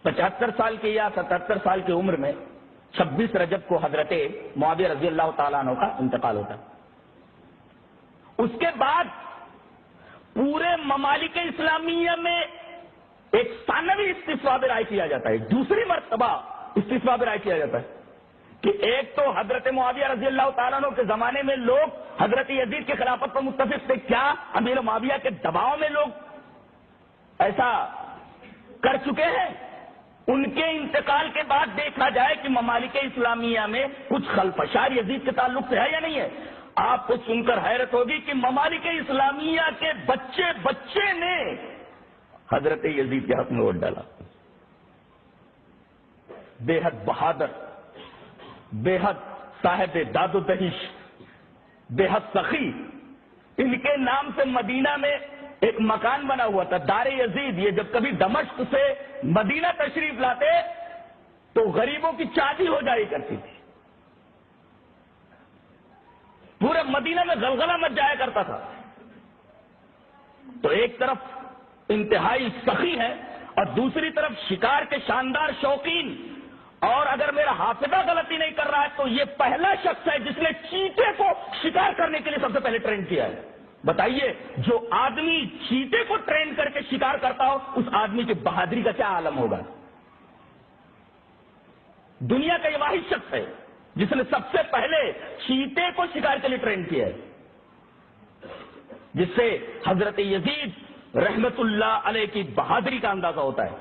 75 سال کی یا 77 سال کی عمر میں 26 رجب کو حضرت معاویہ رضی اللہ تعالیٰ عنہ کا انتقال ہوتا ہے۔ اس کے بعد پورے ممالک اسلامیہ میں ایک ثانوی استفساء برائے کیا جاتا ہے، دوسری مرتبہ استفساء برائے کیا جاتا ہے کہ ایک تو حضرت معاویہ رضی اللہ تعالیٰ عنہ کے زمانے میں لوگ حضرت یزید کی خلافت پر متفق تھے، کیا امیر معاویہ کے دباؤ میں لوگ ایسا کر چکے ہیں؟ ان کے انتقال کے بعد دیکھا جائے کہ ممالک اسلامیہ میں کچھ خلفشار یزید کے تعلق سے ہے یا نہیں ہے۔ آپ کو سن کر حیرت ہوگی کہ ممالک اسلامیہ کے بچے بچے نے حضرت یزید کے حق میں ووٹ ڈالا۔ بے حد بہادر، بے حد صاحب داد و دہش، بے حد سخی، ان کے نام سے مدینہ میں ایک مکان بنا ہوا تھا، دار یزید۔ یہ جب کبھی دمشق سے مدینہ تشریف لاتے تو غریبوں کی چاندی ہو جائی کرتی تھی، پورے مدینہ میں غلغلہ مچ جایا کرتا تھا۔ تو ایک طرف انتہائی سخی ہے اور دوسری طرف شکار کے شاندار شوقین، اور اگر میرا حافظہ غلطی نہیں کر رہا ہے تو یہ پہلا شخص ہے جس نے چیتے کو شکار کرنے کے لیے سب سے پہلے ٹرین کیا ہے۔ بتائیے، جو آدمی چیتے کو ٹرین کر کے شکار کرتا ہو اس آدمی کی بہادری کا کیا عالم ہوگا۔ دنیا کا یہ واحد شخص ہے جس نے سب سے پہلے چیتے کو شکار کے لیے ٹرین کیا ہے، جس سے حضرت یزید رحمت اللہ علیہ کی بہادری کا اندازہ ہوتا ہے۔